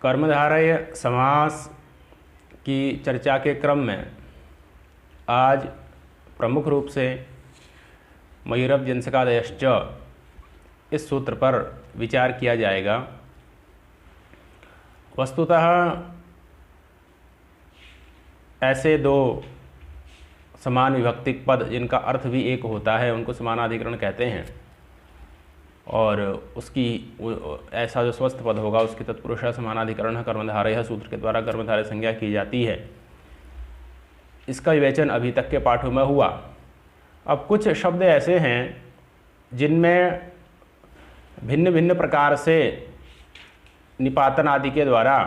कर्मधारय समास की चर्चा के क्रम में आज प्रमुख रूप से मयूरव्यंजकादयश्च इस सूत्र पर विचार किया जाएगा। वस्तुतः ऐसे दो समान विभक्तिक पद जिनका अर्थ भी एक होता है उनको समानाधिकरण कहते हैं, और उसकी ऐसा जो स्वस्थ पद होगा उसकी तत्पुरुष समानाधिकरण कर्मधारय सूत्र के द्वारा कर्मधारय संज्ञा की जाती है। इसका विवेचन अभी तक के पाठों में हुआ। अब कुछ शब्द ऐसे हैं जिनमें भिन्न भिन्न प्रकार से निपातन आदि के द्वारा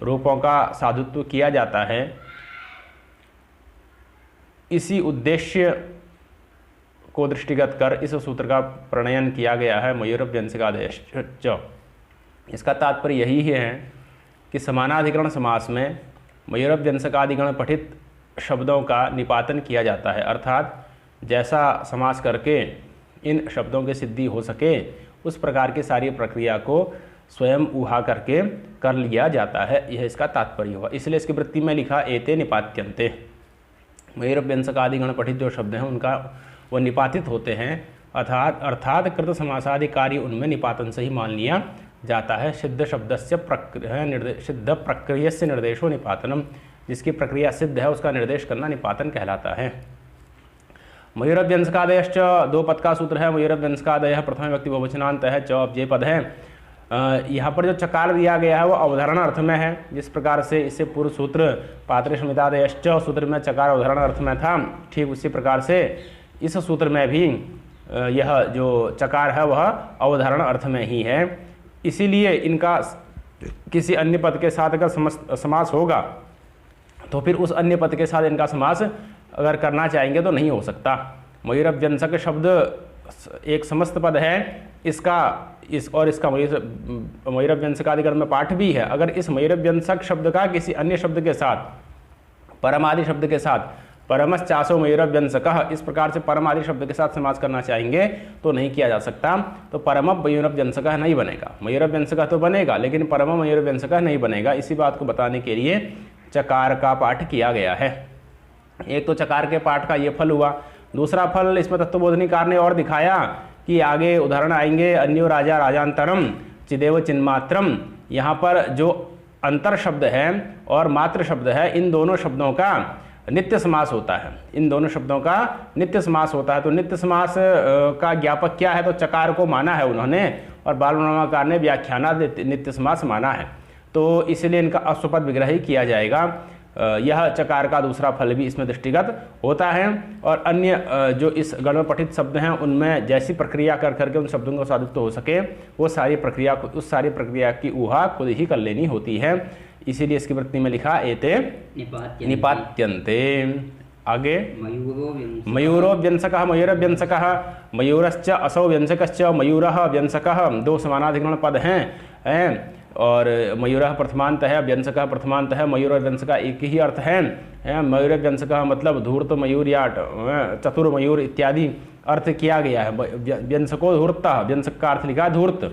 रूपों का साधुत्व किया जाता है। इसी उद्देश्य को दृष्टिगत कर इस सूत्र का प्रणयन किया गया है मयूरव्यंजकादयश्च। इसका तात्पर्य यही है कि समानाधिकरण समास में मयूरव्यंजकादिगण पठित शब्दों का निपातन किया जाता है, अर्थात जैसा समास करके इन शब्दों की सिद्धि हो सके उस प्रकार की सारी प्रक्रिया को स्वयं ऊहा करके कर लिया जाता है। यह इसका तात्पर्य हुआ। इसलिए इसकी वृत्ति में लिखा एते निपात्यन्ते। मयूरव्यंजकादिगण पठित जो शब्द हैं उनका वो निपातित होते हैं, अर्थात कृत समासादि कार्य उनमें निपातन से ही मान लिया जाता है। सिद्ध शब्दस्य सिद्ध प्रक्रियस्य निर्देशो निपातनम, जिसकी प्रक्रिया सिद्ध है उसका निर्देश करना निपातन कहलाता है। मयूरव्यंजकादयश्च दो पद का सूत्र है। मयूरव्यंजकादयः प्रथम व्यक्ति बहुवचनांत है, च अब जे पद है। यहाँ पर जो चकार दिया गया है वो अवधारण अर्थ में है। जिस प्रकार से इससे पूर्व सूत्र पात्रेष्मितादयश्च सूत्र में चकार अवधारण अर्थ में था, ठीक उसी प्रकार से इस सूत्र में भी यह जो चकार है वह अवधारण अर्थ में ही है। इसीलिए इनका किसी अन्य पद के साथ अगर समास होगा तो फिर उस अन्य पद के साथ इनका समास अगर करना चाहेंगे तो नहीं हो सकता। मयूरव्यंजक शब्द एक समस्त पद है, इसका मयूरव्यंजकादिगण में पाठ भी है। अगर इस मयूरव्यंजक शब्द का किसी अन्य शब्द के साथ, परम आदि शब्द के साथ, परमश्चासो मयूरव्यंजकः इस प्रकार से परम आदि शब्द के साथ समास करना चाहेंगे तो नहीं किया जा सकता। तो परम मयूरव्यंजकः नहीं बनेगा। मयूरव्यंजकः तो बनेगा लेकिन परम मयूरव्यंजकः नहीं बनेगा। इसी बात को बताने के लिए चकार का पाठ किया गया है। एक तो चकार के पाठ का ये फल हुआ। दूसरा फल इसमें तत्वबोधनीकार ने और दिखाया कि आगे उदाहरण आएंगे, अन्यो राजा राजांतरम चिदेव चिन्मात्रम। यहाँ पर जो अंतर शब्द है और मात्र शब्द है, इन दोनों शब्दों का नित्य समास होता है। इन दोनों शब्दों का नित्य समास होता है। तो नित्य समास का ज्ञापक क्या है? तो चकार को माना है उन्होंने, और बालवन्यमाकार ने व्याख्यानाद नित्य समास माना है। तो इसलिए इनका अश्वपद विग्रह ही किया जाएगा। यह चकार का दूसरा फल भी इसमें दृष्टिगत होता है। और अन्य जो इस गण में पठित शब्द हैं उनमें जैसी प्रक्रिया कर करके उन शब्दों का साधुत्व हो सके वो सारी प्रक्रिया को, उस सारी प्रक्रिया की ऊहा खुद ही कर लेनी होती है। इसीलिए इसकी वृत्ति में लिखा एते निपात्यन्ते। आगे मयूरो व्यंजकः मयूरव्यंजकः मयूरश्च असौ व्यंजकश्च मयूरः व्यंजकः दो समानाधिकरण पद हैं। और मयूरः प्रथमांत है, व्यंजकः प्रथमांत है। मयूर और व्यंजक एक ही अर्थ है। मयूर व्यंजकः मतलब धूर्त मयूर या चतुर मयूर इत्यादि अर्थ किया गया है। व्यंजको धूर्तः, व्यंजक का अर्थ लिखा धूर्त।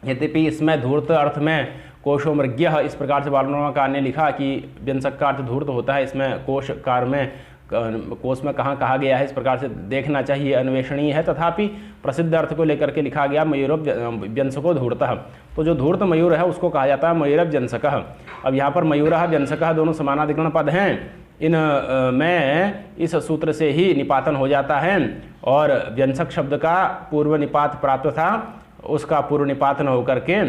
यद्यपि इसमें धूर्त अर्थ में कोशो मृग्यः इस प्रकार से बालवन्यमाकार ने लिखा कि व्यंजक का अर्थ धूर्त होता है। इसमें कोशकार में कोश में कहाँ कहा गया है इस प्रकार से देखना चाहिए, अन्वेषणीय है। तथापि प्रसिद्ध अर्थ को लेकर के लिखा गया मयूर व्यंजको धूर्तः। तो जो धूर्त मयूर है उसको कहा जाता है मयूरव्यंजकः। अब यहाँ पर मयूरः व्यंजकः दोनों समानाधिकरण पद हैं। इन में इस सूत्र से ही निपातन हो जाता है। और व्यंजक शब्द का पूर्व निपात प्राप्त था, उसका पूर्व निपात न होकर के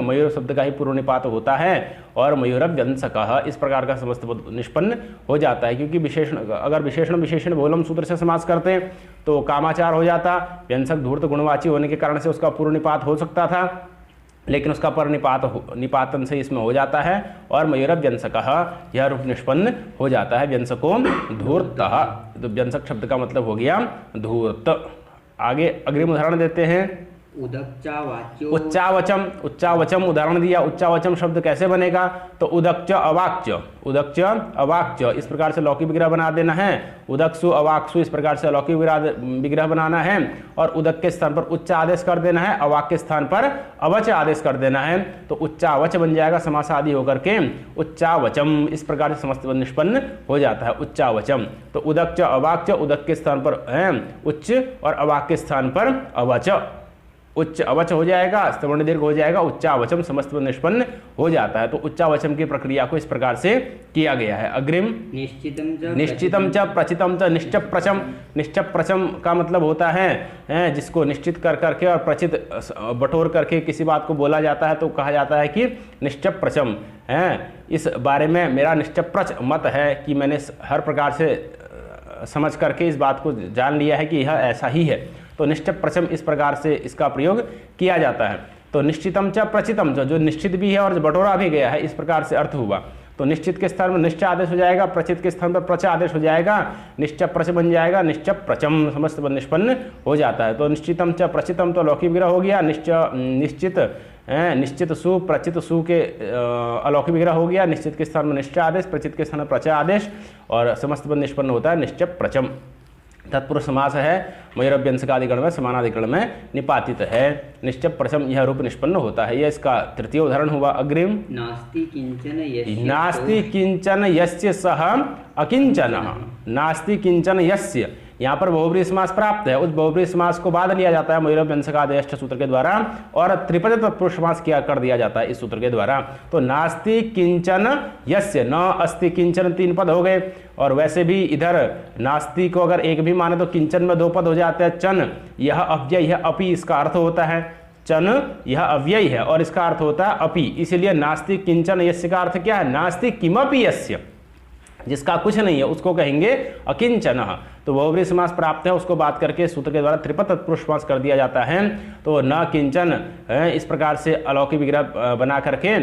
मयूर शब्द का ही पूर्व निपात होता है और मयूरव्यंजकः इस प्रकार का समस्त निष्पन्न हो जाता है। क्योंकि विशेषण, अगर विशेषण बहुलम सूत्र से समास करते तो कामाचार हो जाता। व्यंजक धूर्त गुणवाची होने के कारण से उसका पूर्व निपात हो सकता था, लेकिन उसका पर निपातन से इसमें हो जाता है और मयूरव्यंजकः यह रूप निष्पन्न हो जाता है। व्यंजको धूर्तः, तो व्यंजक शब्द का मतलब हो गया धूर्त। आगे अग्रिम उदाहरण देते हैं। उदक्चावाच्यो उच्चावचम, उच्चावचम उदाहरण दिया। उच्चावचम शब्द कैसे बनेगा? तो उदक्च अवाक्य, उदक्च अवाक्य इस प्रकार से लौकिक विग्रह बना देना है। उदकसु अवाक्सु इस प्रकार से लौकिक विग्रह बनाना है और उदक के स्थान पर उच्च आदेश कर देना है, अवाक के स्थान पर अवच आदेश कर देना है। तो उच्चावच बन जाएगा समास आदि होकर के उच्चावचम, इस प्रकार से समस्त निष्पन्न हो जाता है उच्चावचम। तो उदक्च अवाक्य, उदक के स्थान पर उच्च और अवाक के स्थान पर अवच, उच्च अवच हो जाएगा, स्तवर्ण दीर्घ हो जाएगा, उच्चावचम समस्त निष्पन्न हो जाता है। तो उच्चावचम की प्रक्रिया को इस प्रकार से किया गया है। अग्रिम निश्चितम च प्रचितम च निश्चप प्रचम। निश्चप प्रचम का मतलब होता है जिसको निश्चित कर करके और प्रचित बटोर करके किसी बात को बोला जाता है तो कहा जाता है कि निश्चप प्रचम है। इस बारे में मेरा निश्चप प्रच मत है कि मैंने हर प्रकार से समझ करके इस बात को जान लिया है कि यह ऐसा ही है। तो निश्चप प्रचम इस प्रकार से इसका प्रयोग किया जाता है। तो निश्चितम च प्रचितम जो निश्चित भी है और जो बटोरा भी गया है, इस प्रकार से अर्थ हुआ। तो निश्चित के स्थान पर निश्चय आदेश हो जाएगा, प्रचित के स्थान पर प्रच आदेश हो जाएगा, निश्चप प्रच बन जाएगा, निश्चप प्रचम समस्त निष्पन्न हो जाता है। तो निश्चितम च प्रचितम तो लौकिक विग्रह हो गया, निश्चित निश्चित सु प्रचित सु के अलौकिक विग्रह हो गया, निश्चित के स्थान में निश्चय आदेश, प्रचित के स्थान में प्रचय आदेश और समस्त बंध निष्पन्न होता है निश्चप प्रचम। तत्पुरुष समास है, मयूरभ्यंसकादिगण में समानादिगण में निपातित है, निश्चप प्रचम यह रूप निष्पन्न होता है। यह इसका तृतीय उदाहरण हुआ। अग्रिम नास्ति किंचन यस्य सह अकिंचन। नास्ति किंचन यस्य, यहाँ पर बहुब्रीहि समास प्राप्त है। उस बहुब्रीहि समास को बाद लिया जाता है मयूरभ्यंसकादेष्ट सूत्र के द्वारा और त्रिपद तत्पुरुष समास किया कर दिया जाता है इस सूत्र के द्वारा। तो नास्ति किंचन यस्य, न अस्ति किंचन 3 पद हो गए। और वैसे भी इधर नास्ति को अगर एक भी माने तो किंचन में 2 पद हो जाते हैं। चन यह अव्यय है, अपि इसका अर्थ होता है। चन यह अव्यय है और इसका अर्थ होता है अपि, इसलिए नास्ति किंचन यस्य का अर्थ क्या है? नास्ति किमपि यस्य, जिसका कुछ नहीं है उसको कहेंगे अकिंचन। तो बहुब्रीहि समास प्राप्त है, उसको बात करके सूत्र के द्वारा त्रिपद तत्पुरुष समास कर दिया जाता है। तो न किंचन इस प्रकार से अलौकिक विग्रह बना करके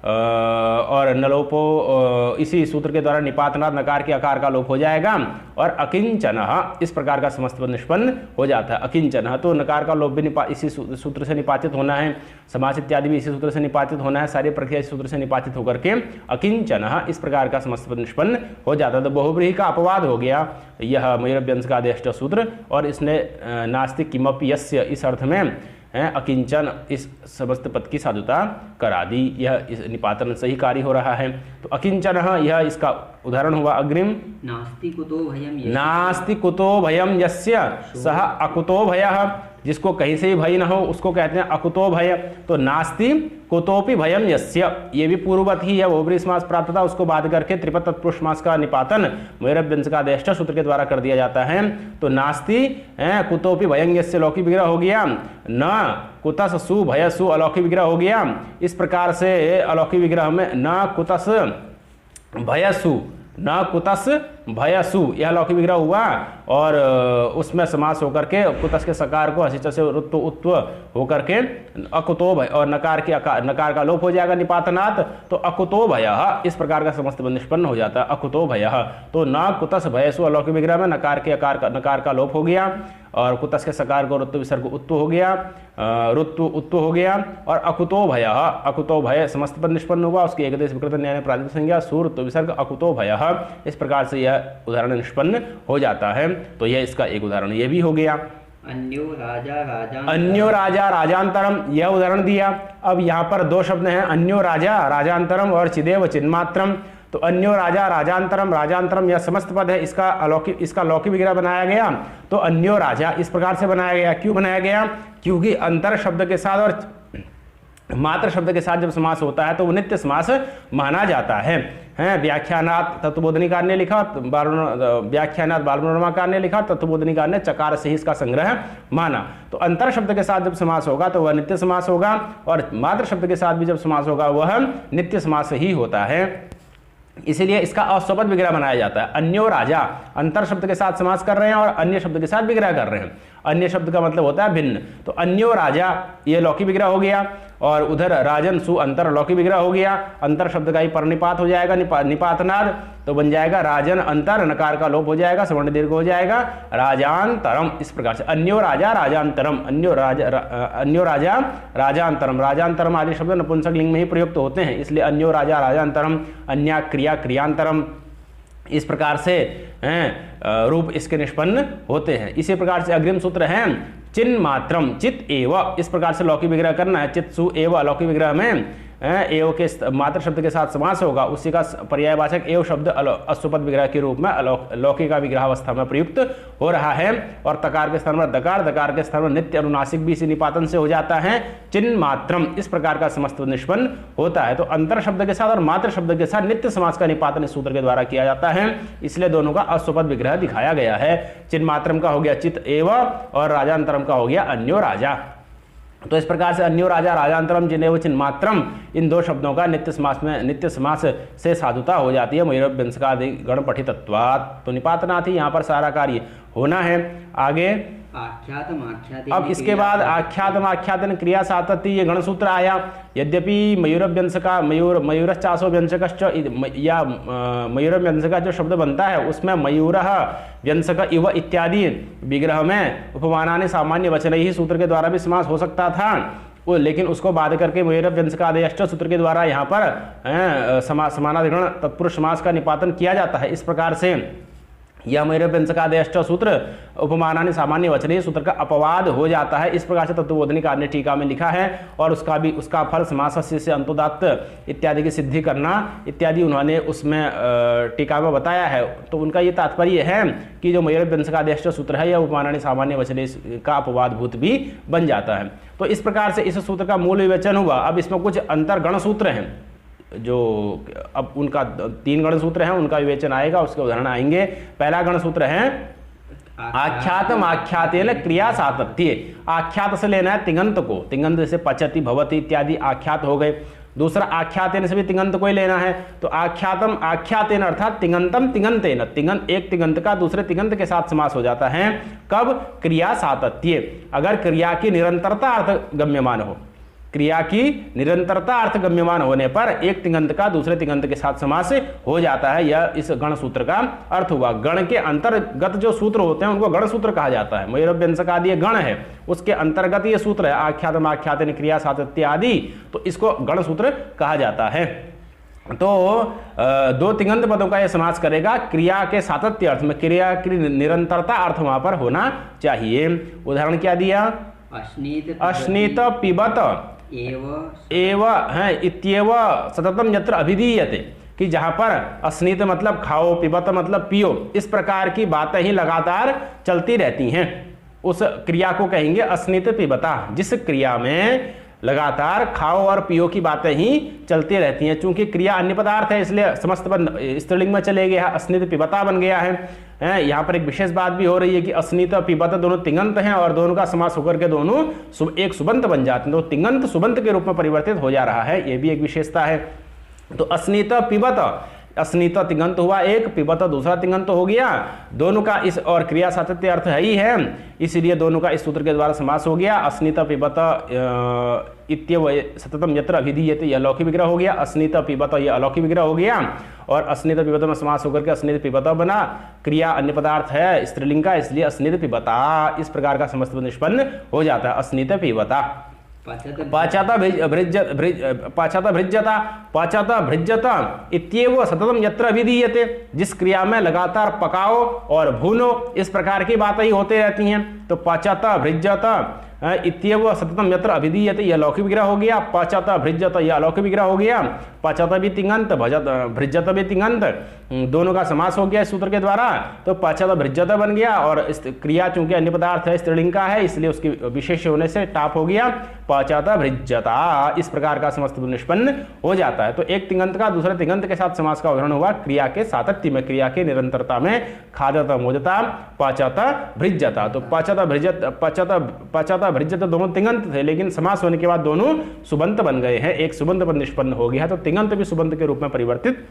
और नलोपो इसी सूत्र के द्वारा निपातनाद नकार के आकार का लोप हो जाएगा और अकिंचन इस प्रकार का समस्त निष्पन्न हो जाता है। अकिंचन तो नकार का लोप भी इसी सूत्र से निपातित होना है, समास इत्यादि भी इसी सूत्र से निपातित होना है, सारी प्रक्रिया इस सूत्र से निपातित होकर के अकिंचन इस प्रकार का समस्त निष्पन्न हो जाता है। तो बहुब्रीहि का अपवाद हो गया यह मयूरभ्यंसकादेष्ट सूत्र और इसने नास्ति किमपि यस्य इस अर्थ में अकिंचन इस समस्त पद की साधुता करा दी। यह इस निपातन सही कार्य हो रहा है। तो अकिंचन यह इसका उदाहरण हुआ। अग्रिम नास्ति कुतो भयम यस्य सह अकुतो भयः, जिसको कहीं से भी भय न हो उसको कहते हैं अकुतो भय। तो नास्ति कुतोपि भयम यस्य, ये भी पूर्ववत ही है, बहुब्रीहि समास प्राप्त था, उसको बात करके त्रिपद तत्पुरुष समास का निपातन मयूरभ्यंसकादेष्ट सूत्र के द्वारा कर दिया जाता है। तो नास्ति कुतोपि भयं यस्य लौकिक विग्रह हो गया, न कुतस सु भयसु अलौकिक विग्रह हो गया। इस प्रकार से अलौकिक विग्रह में न कुतस भयसु, न कुतस भयसु यह लौकिक विग्रह हुआ और उसमें समास होकर के कुतस के सकार को हसिच से रुत्व उत्व होकर के अकुतो भय और नकार का लोप हो जाएगा निपातनात्, तो अकुतो भयः इस प्रकार का समस्त निष्पन्न हो जाता है अकुतो भयः। तो न कुतस भयसु अलौकिक विग्रह में नकार का लोप हो गया और कुतस के सकार को रुत्व विसर्ग उत्व हो गया, रुत्व उत्व हो गया और अकुतो भयः, अकुतो भय समस्त पद निष्पन्न हुआ, उसकी एकदेश विकृत न्याय में प्रातिपदिक संज्ञा सुर उत्व विसर्ग अकुतो भयः, इस प्रकार से यह उदाहरण निष्पन्न हो जाता है। तो यह इसका एक उदाहरण ये भी हो गया। अन्यो राजा राजांतरम यह उदाहरण दिया। अब यहाँ पर 2 शब्द हैं, अन्यो राजा राजांतरम और चिदेव चिन्मात्रम। तो अन्यो राजा राजांतरम, राजांतरम यह समस्त पद है, इसका लौकिक विग्रह बनाया गया। तो अन्यो राजा इस प्रकार से बनाया गया। क्यों बनाया गया? क्योंकि अंतर शब्द के साथ और मात्र शब्द के साथ जब समास होता है तो वो नित्य समास माना जाता है। व्याख्यानात तत्वबोधनिकार ने लिखा, व्याख्यानात बालमनोरमाकार ने लिखा, तत्वबोधनिकार ने चकार से ही इसका संग्रह माना। तो अंतर शब्द के साथ जब समास होगा तो वह नित्य समास होगा और मात्र शब्द के साथ भी जब समास होगा वह नित्य समास ही होता है। इसीलिए इसका अस्वपद विग्रह बनाया जाता है। अन्यो राजा अंतर शब्द के साथ समास कर रहे हैं और अन्य शब्द के साथ विग्रह कर रहे हैं। अन्य शब्द का मतलब होता है भिन्न। तो अन्यो राजा ये लौकिक विग्रह हो गया, और उधर राजन सु अंतर लौकिक विग्रह हो गया। अंतर शब्द का ही परनिपात हो जाएगा, निपातनाद, तो बन जाएगा राजन अंतर, नकार का लोप हो जाएगा, सवर्ण दीर्घ हो जाएगा, राजांतरम। इस प्रकार से अन्यो राजा राजांतरम, अन्यो राजा राजांतरम। राजांतरम आदि शब्द नपुंसक लिंग में ही प्रयुक्त होते हैं, इसलिए अन्यो राजा राजांतरम, अन्या क्रिया क्रियांतरम। इस प्रकार से रूप इसके निष्पन्न होते हैं। इसी प्रकार से अग्रिम सूत्र है चिन्ह मात्रम चित एव। इस प्रकार से लौकिक विग्रह करना है। चित सु एव लौकिक विग्रह में एव के मात्र शब्द के साथ समास होगा, उसी का पर्यायवाचक एव शब्द अश्वपद विग्रह के रूप में लौकिक का विग्रहावस्था में प्रयुक्त हो रहा है। और तकार के स्थान पर दकार, दकार के स्थान पर नित्य अनुनासिक भी इसी निपातन से हो जाता है। चिन्ह मात्रम इस प्रकार का समस्त निष्पन्न होता है। तो अंतर शब्द के साथ और मात्र शब्द के साथ नित्य समास का निपातन इस सूत्र के द्वारा किया जाता है, इसलिए दोनों का अश्वपद विग्रह दिखाया गया है। चिन्ह मात्रम का हो गया चित एव और राजांतरम का हो गया अन्यो राजा। तो इस प्रकार से अन्यो राजा राजांतरम जिन्हें चिन्ह मात्रम, इन दो शब्दों का नित्य समास से साधुता हो जाती है। मयूरभ्यंसकादि गण पठितत्वात्। तो निपातनाथ ही यहाँ पर सारा कार्य होना है। आगे अब इसके बाद आख्यातम आख्यातन क्रिया सातत्य ये गणसूत्र आया। यद्यपि मयूरभ्यंसका मयूरश्चासो व्यंजकश्च या मयूरभ्यंसका जो शब्द बनता है उसमें मयूरः व्यंजक इव इत्यादि विग्रह में उपमानानि सामान्य वचन ही सूत्र के द्वारा भी समास हो सकता था, लेकिन उसको बाद करके मयूरभ्यंसकादेश्च सूत्र के द्वारा यहाँ पर समानाधिकरण तत्पुरुष समास का निपातन किया जाता है। इस प्रकार से यह मयूरभ्यंसकादेश्च सूत्र उपमानानि सामान्य वचने सूत्र का अपवाद हो जाता है। इस प्रकार से तत्वबोधनिकार ने टीका में लिखा है, और उसका फल समासस्य से अंतोदात्त इत्यादि की सिद्धि करना इत्यादि उन्होंने उसमें टीका में बताया है। तो उनका ये तात्पर्य है कि जो मयूरभ्यंसकादेश्च सूत्र है यह उपमानानि सामान्य वचने का अपवादभूत भी बन जाता है। तो इस प्रकार से इस सूत्र का मूल विवेचन हुआ। अब इसमें कुछ अंतर्गण सूत्र हैं, जो अब उनका 3 गण सूत्र हैं, उनका विवेचन आएगा, उसके उदाहरण आएंगे। पहला गण सूत्र है आख्यातम आख्यातेन क्रिया सातत्य। आख्यात से लेना है तिङंत को, तिङंत जैसे पचति भवति इत्यादि आख्यात हो गए। दूसरा आख्यातेन से भी तिङंत को ही लेना है, तो आख्यातम आख्यातेन अर्थात तिङंतम तिङंतेन। तिङंत एक तिङंत का दूसरे तिङंत के साथ समास हो जाता है। कब? क्रिया सातत्य, अगर क्रिया की निरंतरता अर्थ गम्यमान हो। क्रिया की निरंतरता अर्थ गम्यमान होने पर एक तिङंत का दूसरे तिङंत के साथ समास हो जाता है। यह इस गण सूत्र का अर्थ हुआ। गण के अंतर्गत जो सूत्र होते हैं उनको गण सूत्र कहा जाता है। मयूरभ्यंसक आदि ये गण है, उसके अंतर्गत ये सूत्र है आख्यातम आख्यातेन क्रिया सातत्य आदि, तो इसको गण सूत्र कहा जाता है। तो 2 तिङंत पदों का यह समास करेगा। क्रिया के सातत्य अर्थ में क्रिया की निरंतरता अर्थ वहां पर होना चाहिए। उदाहरण क्या दिया? अश्नीत पिबत एव है इत्येव सततम यत्र अभिधीयते, कि जहां पर अस्नीत मतलब खाओ, पिबत मतलब पियो, इस प्रकार की बातें ही लगातार चलती रहती हैं, उस क्रिया को कहेंगे अस्नीत पिबता। जिस क्रिया में लगातार खाओ और पियो की बातें ही चलती रहती हैं। चूंकि क्रिया अन्य पदार्थ है इसलिए समस्त पद स्त्रीलिंग में चले गया, अस्नित पिबता बन गया है। यहाँ पर एक विशेष बात भी हो रही है कि अस्नित पिबत दोनों तिङंत हैं और दोनों का समास होकर के दोनों एक सुबंत बन जाते हैं, तो तिङंत सुबंत के रूप में परिवर्तित हो जा रहा है, ये भी एक विशेषता है। तो अस्नित पिबत, अस्नित तिङंत हुआ एक, पिबत दूसरा तिङंत हो गया। दोनों का इस और क्रिया सातत्य अर्थ है ही है, इसलिए दोनों का इस सूत्र के द्वारा समास हो गया। अस्नित पिबत इत्येव सततम यत्र अभिधीयते, यह लौकिक विग्रह हो गया। अस्नित पिबत यह अलौकिक विग्रह हो गया, और अस्नित पिबत में समास होकर के अस्नित पिबत बना। क्रिया अन्य पदार्थ है स्त्रीलिंग का, इसलिए अस्नित पिबता, इस प्रकार का समस्त निष्पन्न हो जाता है। अस्नित पिबता। पाचाता भृज्यता इत्येव सततम यत्र अभिधीयते, जिस क्रिया में लगातार पकाओ और भूनो इस प्रकार की बातें ही होती रहती हैं। तो पाचाता भृज्यता इत्येव सततम यत्र अभिधीयते, यह लौकिक विग्रह हो गया। पाचाता भृज्यता यह अलौकिक विग्रह हो गया। पाचाता भी तिङंत, भृज्यता भी तिङंत, दोनों का समास हो गया इस सूत्र के द्वारा, तो पाचाता भृज्यता बन गया। और इस क्रिया चूंकि अन्य पदार्थ है स्त्रीलिंग का है, इसलिए उसकी विशेष होने से टाप हो गया, पाचाता भृज्यता, इस प्रकार का समस्त निष्पन्न हो जाता है। तो एक तिङंत का दूसरे तिङंत के साथ समास का उदाहरण हुआ क्रिया के सातत्य में, क्रिया के निरंतरता में। खादता मोदता पाचाता भृज्यता, तो पाचाता भृज्यता दोनों तिङंत थे, लेकिन समास होने के बाद दोनों सुबंत बन गए हैं, एक सुबंत पर निष्पन्न हो गया है, तो तिङंत भी सुबंत के रूप में परिवर्तित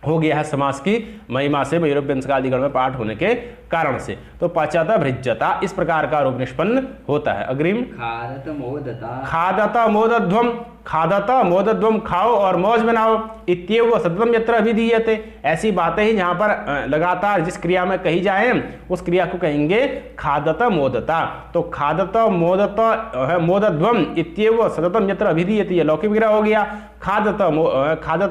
हो गया है समास की महिमा से मयूरभ्यंस का आदिगण में पाठ होने के कारण से। तो पचत भृज्यता इस प्रकार का रूप निष्पन्न होता है। अग्रिम खादत मोदता, खादत मोदध्वम, खादत मोदध्वम खाओ और मौज बनाओ, इत्येव सततम यत्र अभिधीयते, ऐसी बातें ही जहां पर लगातार जिस क्रिया में कही जाए उस क्रिया को कहेंगे खादत मोदता। तो खादत मोदत मोदध्वम इत्येव सततम यत्र अभिधीयते, ये लौकिक विग्रह हो गया। खादत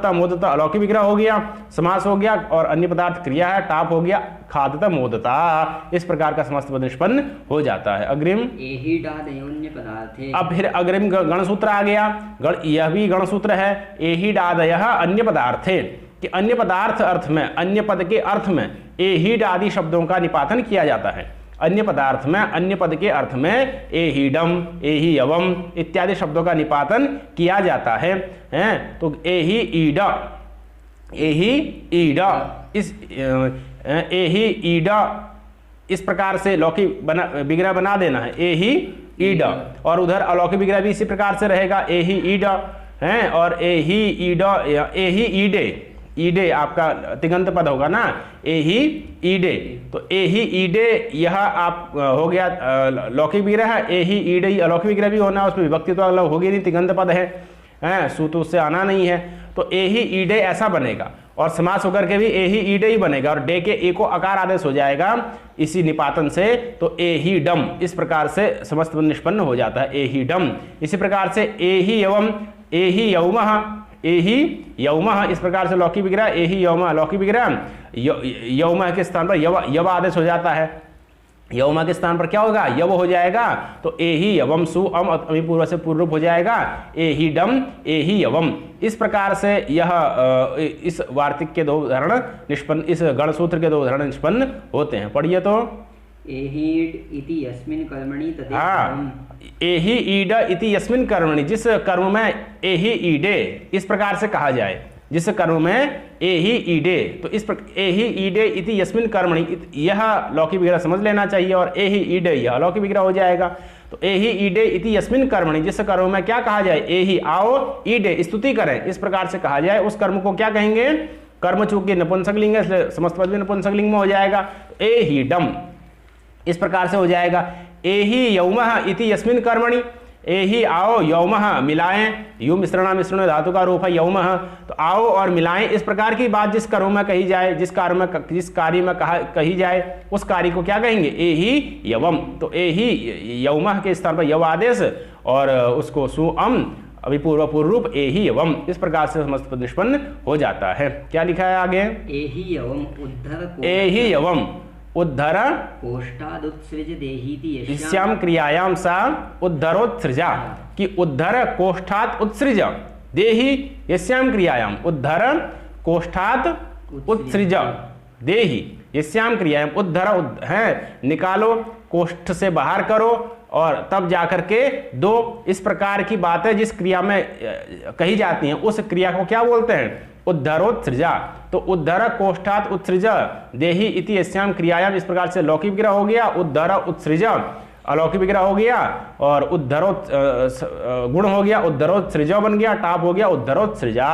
मोदत अलौकिक विग्रह हो गया, समास हो गया, और अन्य पदार्थ क्रिया है, टाप हो गया, खादत मोदता, इस प्रकार का समस्त पद निष्पन्न हो जाता है। अग्रिम एहि डादयोन्य पदार्थे, अब फिर अग्रिम गणसूत्र आ गया। यह भी गणसूत्र है। एहि डादयः अन्य पदार्थे, कि अन्य पदार्थ अर्थ में, अन्य पद के अर्थ में एहि आदि शब्दों का निपातन किया जाता है। अन्य पदार्थ में, अन्य पद के अर्थ में एहिडम, एहि यवम इत्यादि शब्दों का निपातन किया जाता है। तो एहि ईड, एहि ईड, इस एहि ईड इस प्रकार से लौकिक विग्रह बना देना है, एहि ईड, और उधर अलौकिक विग्रह भी इसी प्रकार से रहेगा, एहि ईड है, और एहि ईड, एहि ईडे, ईडे आपका तिगंत पद होगा ना, एहि ईडे, तो एहि ईडे यह आप हो गया लौकिक विग्रह है। एहि ईडे अलौकिक विग्रह भी होना, उसमें विभक्ति तो अलग होगी नहीं, तिगंत पद है, सूत्र उससे आना नहीं है, तो एहि ईडे ऐसा बनेगा, और समास होकर के भी एहि ईडे ही बनेगा, और डे के ए को अकार आदेश हो जाएगा इसी निपातन से, तो एहि डम, इस प्रकार से समस्त निष्पन्न हो जाता है, एहि डम। इसी प्रकार से एहि यवम, एहि यौमः, एहि यौमः, इस प्रकार से लौकिक विग्रह, एहि यौमः लौकिक विग्रह, यौमः के स्थान पर यव आदेश हो जाता है, यौमा के स्थान पर क्या होगा, यव हो जाएगा, तो एहि यवम सु अम अभिपूर्व से पूर्व रूप हो जाएगा, एहि डम एहि यवम। इस प्रकार से यह इस वार्तिक के दो उदाहरण निष्पन्न, इस गणसूत्र के दो उदाहरण निष्पन्न होते हैं। पढ़िए तो एहीड इति यस्मिन् कर्मणि तदेव, हाँ, एहि ईड इति यस्मिन् कर्मणि, जिस कर्म में एहि ईडे इस प्रकार से कहा जाए, जिस कर्म में एहि ईडे, तो इस एहि ईडे इति यस्मिन् कर्मणि, यह लौकिक विग्रह समझ लेना चाहिए, और एहि ईडे यह अलौकिक विग्रह हो जाएगा। तो एहि ईडे इति यस्मिन् कर्मणि, जिस कर्म में क्या कहा जाए, एहि आओ ईडे स्तुति करें, इस प्रकार से कहा जाए, उस कर्म को क्या कहेंगे, कर्म चूंकि नपुंसकलिंग है इसलिए समस्त पद भी नपुंसकलिंग में हो जाएगा, एहि डम इस प्रकार से हो जाएगा। एहि यौमः इति यस्मिन् कर्मणि, एहि आओ यौमः मिलाएं, यू मिश्रणा मिश्रण धातु का रूप है यौमः, तो आओ और मिलाएं, इस प्रकार की बात जिस कर्म में कही जाए, जिस कार्य में कही जाए, उस कार्य को क्या कहेंगे, एहि यवम। तो एहि यौमः के स्थान पर यव आदेश, और उसको सु अम अभिपूर्व पूर्व रूप एहि यवम, इस प्रकार से समस्त पद निष्पन्न हो जाता है। क्या लिखा है आगे, एहि यवम उद्धर, एहि यवम उद्धर कोष्ठादुत्सृज देहीति यस्याम क्रियायाम सा उद्धरोत्सृजा, कि उद्धर कोष्ठात उत्सृज देहि यस्याम क्रियायाम, उद्धर कोष्ठात उत्सृज देहि यस्याम क्रियायाम, उद्धर है निकालो, कोष्ठ से बाहर करो, और तब जाकर के दो, इस प्रकार की बातें जिस क्रिया में कही जाती हैं उस क्रिया को क्या बोलते हैं, उद्धरोत्सृजा। तो उद्धर कोष्ठात उत्सृज देहि इति यस्याम क्रियायाम, इस प्रकार से लौकिक विग्रह हो गया, उद्धर उत्सृज अलौकिक विग्रह हो गया, और उद्धरोत् गुण हो गया, उद्धरोत्सृज बन गया, टाप हो गया उद्धरोत्सृजा,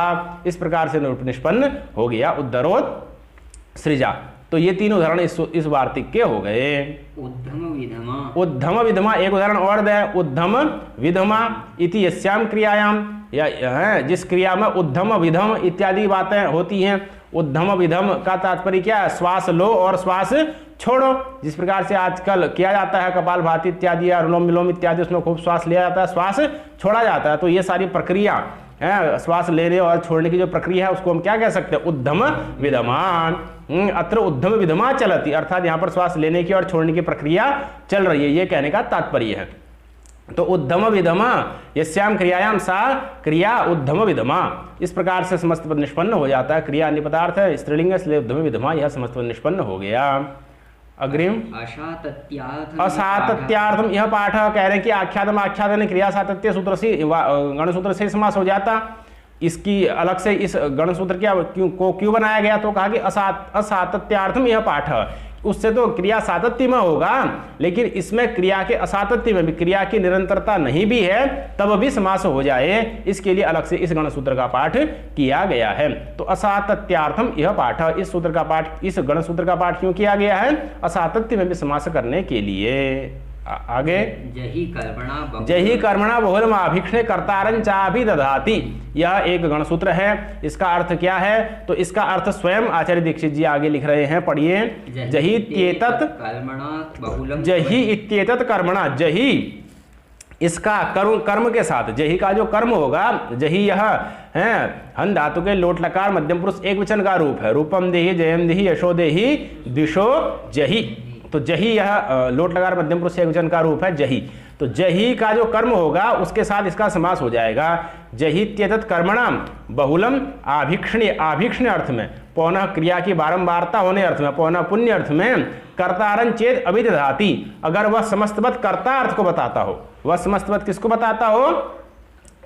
इस प्रकार से निष्पन्न हो गया उद्धरोत्सृजा। तो ये तीन उदाहरण इस वार्तिक के हो गए। उद्धम विधमा, उद्धम विधमा एक उदाहरण और दे, उद्धम विधमा इति यस्याम क्रियायाम, या जिस क्रिया में उद्धम विधम इत्यादि बातें होती हैं, उद्धम विधम का तात्पर्य क्या है, श्वास लो और श्वास छोड़ो, जिस प्रकार से आजकल किया जाता है कपालभाति इत्यादि या अनुलोम विलोम इत्यादि, उसमें खूब श्वास लिया जाता है, श्वास छोड़ा जाता है। तो ये सारी प्रक्रिया है, श्वास लेने और छोड़ने की जो प्रक्रिया है उसको हम क्या कह सकते हैं, उद्धम विधमान। अत्र उद्धम विधमा चलती, अर्थात यहाँ पर श्वास लेने की और छोड़ने की प्रक्रिया चल रही है, ये कहने का तात्पर्य है। तो उद्धम विधमा यस्याम क्रियायाम सा क्रिया उद्धम विधमा, इस प्रकार से समस्त पद निष्पन्न हो जाता है। क्रिया अन्य पदार्थ है, स्त्रीलिंग है, इसलिए उद्धम विधमा यह समस्त पद निष्पन्न हो गया। अग्रिम असातत्यार्थम, यह पाठ कह रहे हैं कि आख्यातम आख्यातन क्रिया सातत्य सूत्र से गण सूत्र से समास हो जाता। इसकी अलग से इस गण सूत्र क्या क्यों बनाया गया, तो कहा कि असातत्यार्थम यह पाठ, उससे तो क्रिया सातत्य में होगा, लेकिन इसमें क्रिया के असातत्य में भी, क्रिया की निरंतरता नहीं भी है तब भी समास हो जाए, इसके लिए अलग से इस गणसूत्र का पाठ किया गया है। तो असातत्यार्थम यह पाठ, इस सूत्र का पाठ, इस गणसूत्र का पाठ क्यों किया गया है? असातत्य में भी समास करने के लिए। आगे जहि कर्मणा बहुलम आभिक्षणे कर्तारं चाभि दधाति, यह एक गणसूत्र है। इसका अर्थ क्या है? तो इसका अर्थ स्वयं आचार्य दीक्षित जी आगे लिख रहे हैं, पढ़िए। जहि इत्येतत् जहि इत्येतत् कर्मणा, जहि इसका कर्म के साथ, जहि का जो कर्म होगा, जहि यह है हन धातु के लोट लकार मध्यम पुरुष एक वचन का रूप है। रूपम देहि जयम देहि यशो देहि दिशो जहि, तो जही यह लोट लकार मध्यम पुरुष एक वचन का रूप है जही। तो जही का जो कर्म होगा उसके साथ इसका समास हो जाएगा। जही त्येतत् कर्मणाम बहुलम आभिक्षणे, आभिक्षणे अर्थ में, पौनः क्रिया की बारंबारता होने अर्थ में, पौनः पुण्य अर्थ में, कर्तारं चेत अभिदधाति, अगर वह समस्तवत कर्ता अर्थ को बताता हो, वह समस्तवत किसको बताता हो?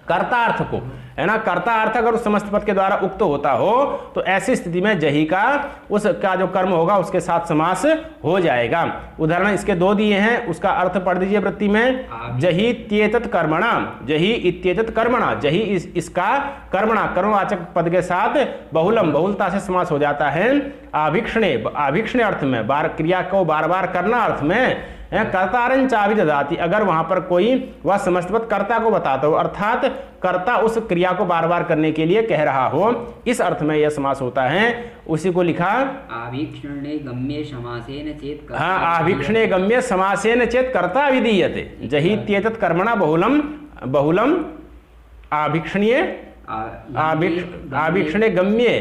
कर्ता अर्थ को, है ना। कर्ता अर्थ अगर उस समस्त पद के द्वारा उक्त होता हो तो ऐसी स्थिति में जही का उसका जो कर्म होगा उसके साथ समास हो जाएगा। उदाहरण इसके दो दिए हैं, उसका अर्थ पढ़ दीजिए वृत्ति में। जही इत्येतत् कर्मणा, जही इत्येतत् कर्मणा, जही इसका कर्मणा, कर्मवाचक पद के साथ बहुलम, बहुलता से समास हो जाता है। आभिक्षणे, आभिक्षणे अर्थ में, क्रिया को बार बार करना अर्थ में, कर्तारं चाभि दधाति, अगर वहां पर कोई वह समस्तवत कर्ता को बताता हो, अर्थात कर्ता उस क्रिया को बार बार करने के लिए कह रहा हो, इस अर्थ में यह समास होता है। उसी को लिखा आभिक्षणे गम्ये समासेन चेत, हाँ, आभिक्षणे गम्ये समासेन चेत कर्ता विधीयते। जहि इत्येतत् कर्मणा बहुलम, बहुलम आभिक्षणीय, आभिक्षणे गम्ये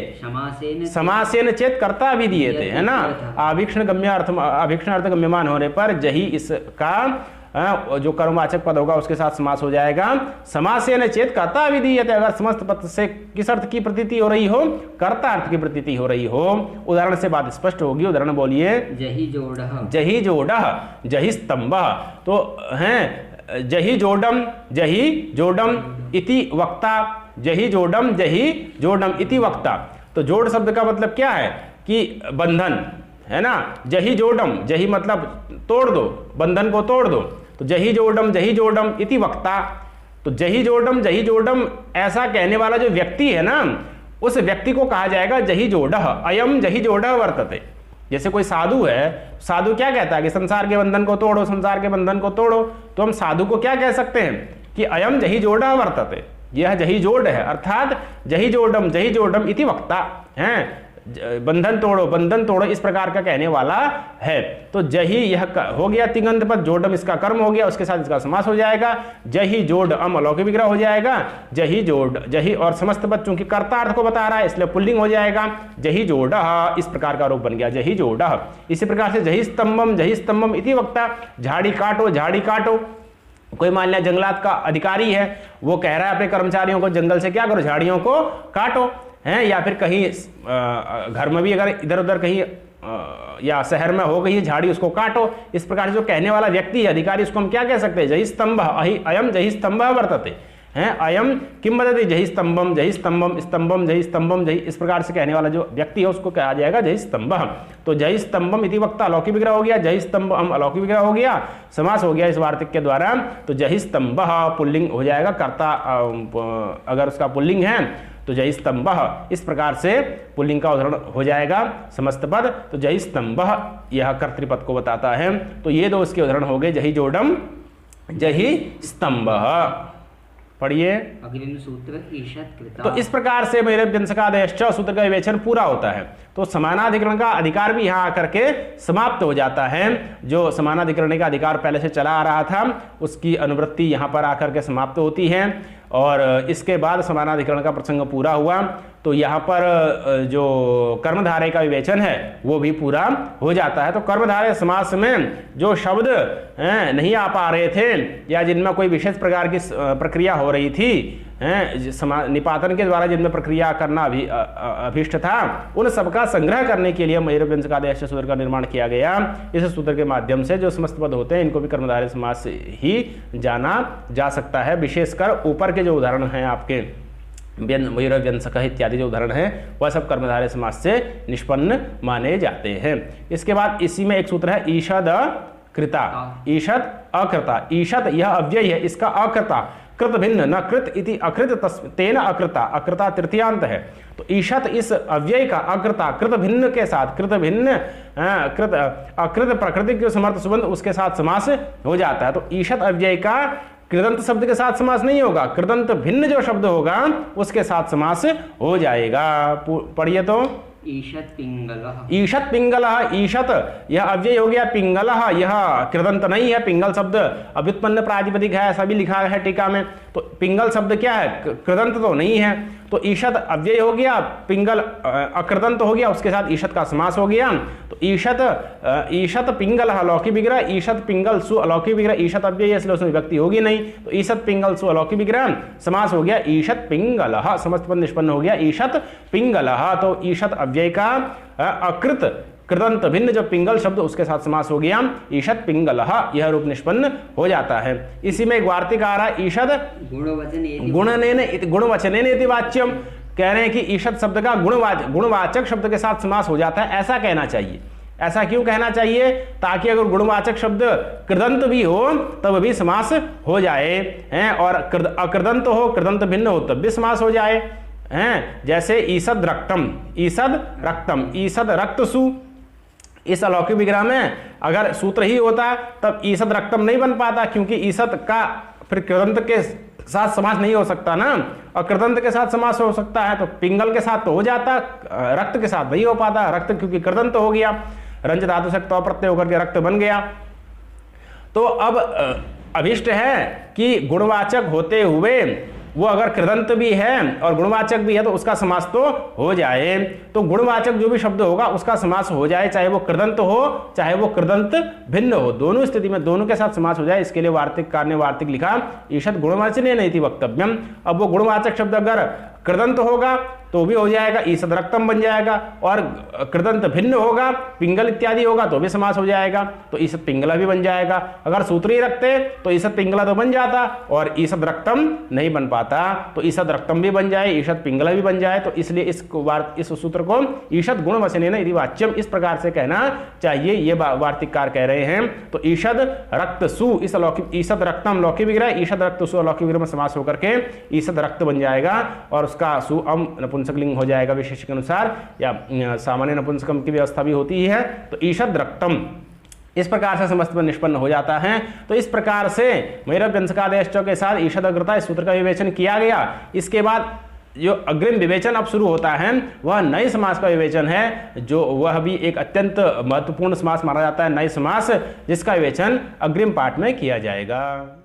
समासेन चेत कर्ता विधीयते, है ना। आभिक्षण गम्य अर्थ, आभिक्षण अर्थ गम्यमान होने पर जही इसका जो कर्मवाचक पद होगा उसके साथ समास हो जाएगा। समासेन चेत कर्ता विधीयते, अगर समस्त पद से किस अर्थ की प्रतीति हो रही हो? कर्ता अर्थ की प्रतीति हो रही हो। उदाहरण से बात स्पष्ट होगी। उदाहरण बोलिए। जही जोड़ः, जही जोड़ः, जही स्तंभः, तो हैं जही जोडम, जही जोडम इति वक्ता, जही जोडम, जही जोडम इति वक्ता। तो जोड़ शब्द का मतलब क्या है? कि बंधन, है ना। जही जोडम, जही मतलब तोड़ दो, बंधन को तोड़ दो। तो जही जोडम इति वक्ता, तो जही जोडम ऐसा कहने वाला जो व्यक्ति है ना, उस व्यक्ति को कहा जाएगा जही जोडः। अयम जही जोडः वर्तते। जैसे कोई साधु है, साधु क्या कहता है कि संसार के बंधन को तोड़ो, संसार के बंधन को तोड़ो। तो हम साधु को क्या कह सकते हैं कि अयम जही जोडः वर्तते, यह जही जोड़ है, अर्थात जही जोडम इति वक्ता है, बंधन तोड़ो, इस प्रकार का कहने वाला है। तो जही यह हो गया तिङंत पद, जोडम इसका कर्म हो गया, उसके साथ इसका समास हो जाएगा। जही जोड अम अलौकिक विग्रह हो जाएगा। जही जोड, जही और समस्त पद चूंकि कर्ता अर्थ को बता रहा है इसलिए पुल्लिंग हो जाएगा। जही जोडः, इस प्रकार का रूप बन गया जही जोडः। इसी प्रकार से जही स्तंभम इति वक्ता, झाड़ी काटो। कोई मान लिया जंगलात का अधिकारी है, वो कह रहा है अपने कर्मचारियों को जंगल से क्या करो, झाड़ियों को काटो, हैं। या फिर कहीं घर में भी अगर इधर उधर कहीं या शहर में हो गई है झाड़ी, उसको काटो। इस प्रकार से जो कहने वाला व्यक्ति है, अधिकारी, उसको हम क्या कह सकते हैं? जही स्तंभ, अयम जही स्तंभ वर्तते, हैं। अयम किम वदति, जही स्तंभम, जही, इस प्रकार से कहने वाला जो व्यक्ति है उसको कहा जाएगा जही स्तंभ। तो जही स्तंभम इति वक्ता अलौकिक विग्रह हो गया, जही स्तंभ हम अलौकिक विग्रह हो गया, समास हो गया इस वार्तिक के द्वारा। तो जही स्तंभ पुल्लिंग हो जाएगा, कर्ता अगर उसका पुल्लिंग है तो जही स्तंभ, इस प्रकार से पुल्लिंग का उदाहरण हो जाएगा समस्त पद। तो जही स्तंभ यह कर्तृपद को बताता है। तो ये दो उसके उदाहरण हो गए, जही जोडम, जही स्तंभ। पढ़िए अग्रिम सूत्र ईशत् कृता। तो इस प्रकार से मैरव्यंजकादेश्च सूत्र का विवेचन पूरा होता है। तो समानाधिकरण का अधिकार भी यहाँ आकर के समाप्त हो जाता है। जो समानाधिकरण का अधिकार पहले से चला आ रहा था उसकी अनुवृत्ति यहाँ पर आकर के समाप्त होती है, और इसके बाद समानाधिकरण का प्रसंग पूरा हुआ। तो यहाँ पर जो कर्मधारय का विवेचन है वो भी पूरा हो जाता है। तो कर्मधारय समास में जो शब्द नहीं आ पा रहे थे या जिनमें कोई विशेष प्रकार की प्रक्रिया हो रही थी, निपातन के द्वारा जिनमें प्रक्रिया करना अभिष्ट था, उन सबका संग्रह करने के लिए मैरव्यंजकादेश सूत्र का निर्माण किया गया। इस सूत्र के माध्यम से जो समस्त पद होते हैं इनको भी कर्मधारय समास ही जाना जा सकता है। विशेषकर ऊपर के जो उदाहरण हैं आपके व्यंजक इत्यादि जो उदाहरण है वह सब कर्मधारय समास से निष्पन्न माने जाते हैं। इसके बाद इसी में एक सूत्र है ईषद कृता, ईषद अकृता। ईषद यह अव्यय है, इसका अकृता, कृत भिन्न न कृत इति अकृत तेन अकृता, अकृता तृतीयांत है। तो ईषद इस अव्यय का अकृता कृत भिन्न के साथ, कृत भिन्न कृत अकृत प्रकृति के समर्थ सुबंध उसके साथ समास हो जाता है। तो ईषद अव्यय का कृदंत शब्द के साथ समास नहीं होगा, कृदंत भिन्न जो शब्द होगा उसके साथ समास हो जाएगा। पढ़िए तो ईषत् पिंगलः, ईषत् पिंगलः, ईषत् यह अव्यय हो गया, पिंगलः यह कृदंत नहीं है, पिंगल शब्द अव्युत्पन्न प्रातिपदिक है, ऐसा भी लिखा है टीका में। तो पिंगल शब्द क्या है, कृदंत तो नहीं है। तो ईषद अव्यय हो गया, पिंगल अकृदंत हो गया, उसके साथ ईषद का समास हो गया। तो ईषत पिंगलः अलौकी विग्रह, ईषत पिंगल सु अलौकी विग्रह, ईषत अव्यय इसलिए उसमें विभक्ति होगी नहीं। तो ईषत पिंगल सु अलौकी विग्रह समास हो गया ईषत पिंगलः, समस्त पद निष्पन्न हो गया ईषत पिंगलः। तो ईषत अव्यय का अकृत कृदंत भिन्न जो पिंगल शब्द उसके साथ समास हो गया ईषत पिंगलः, यह रूप निष्पन्न हो जाता है। इसी में एक वार्तिक आ रहा है ईषद गुणवचनेन इति वाच्यम, कह रहे हैं कि ईषद शब्द का गुणवाचक शब्द के साथ समास हो जाता है, ऐसा कहना चाहिए। ऐसा क्यों कहना चाहिए, ताकि अगर गुणवाचक शब्द कृदंत भी हो तब भी समास हो जाए हैं, और अकृदंत हो, कृदंत भिन्न हो तब भी समास हो जाए हैं। जैसे ईषद रक्तम, ईषद रक्तम, ईषद रक्तसु, इस अलौकिक विग्रह में अगर सूत्र ही होता तब ईषद रक्तम नहीं बन पाता, क्योंकि ईषद का फिर कृदंत के साथ समास नहीं हो सकता ना, और कृदंत के साथ समास हो सकता है। तो पिंगल के साथ तो हो जाता, रक्त के साथ नहीं हो पाता, रक्त क्योंकि कृदंत हो गया, रंज धातु से तो प्रत्यय होकर के रक्त बन गया। तो अब अभिष्ट है कि गुणवाचक होते हुए वो अगर कृदंत भी है और गुणवाचक भी है तो उसका समास तो हो जाए। तो गुणवाचक जो भी शब्द होगा उसका समास हो जाए, चाहे वो कृदंत हो चाहे वो कृदंत भिन्न हो, दोनों स्थिति में दोनों के साथ समास हो जाए। इसके लिए वार्तिककार ने वार्तिक लिखा ईषद गुणवाचनेन इति वक्तव्यम। अब वो गुणवाचक शब्द अगर कृदंत होगा तो भी हो जाएगा, ईषद रक्तम बन जाएगा, और कृदंत भिन्न होगा, पिंगल इत्यादि होगा तो भी समास हो जाएगा, तो ईषद पिंगला भी बन जाएगा। अगर सूत्र ही रखते तो ईषद पिंगला तो बन जाता और ईषद रक्तम नहीं बन पाता, तो ईषद रक्तम भी बन जाए, ईषद पिंगला भी बन जाए। तो इसलिए इस सूत्र को ईषद गुणवचनेन इति वाच्यम इस प्रकार से कहना चाहिए, ये वार्तिककार कह रहे हैं। तो ईषद रक्त सु, इस अलौकिक ईषद रक्तम लौकिक विग्रह, ईषद रक्त सु अलौकिक विग्रह में समास होकर के ईषद रक्त बन जाएगा, और उसका सु अम नपुंसकलिंग हो जाएगा विशेष के अनुसार, या सामान्य नपुंसकम की व्यवस्था भी होती है। तो ईषद रक्तम इस प्रकार से समस्त में निष्पन्न हो जाता है। तो इस प्रकार से मैरव्यंजकादेश के साथ ईषद अग्रता इस सूत्र का विवेचन किया गया। इसके बाद जो अग्रिम विवेचन अब शुरू होता है वह नए समास का विवेचन है, जो वह भी एक अत्यंत महत्वपूर्ण समास माना जाता है, नए समास, जिसका विवेचन अग्रिम पाठ में किया जाएगा।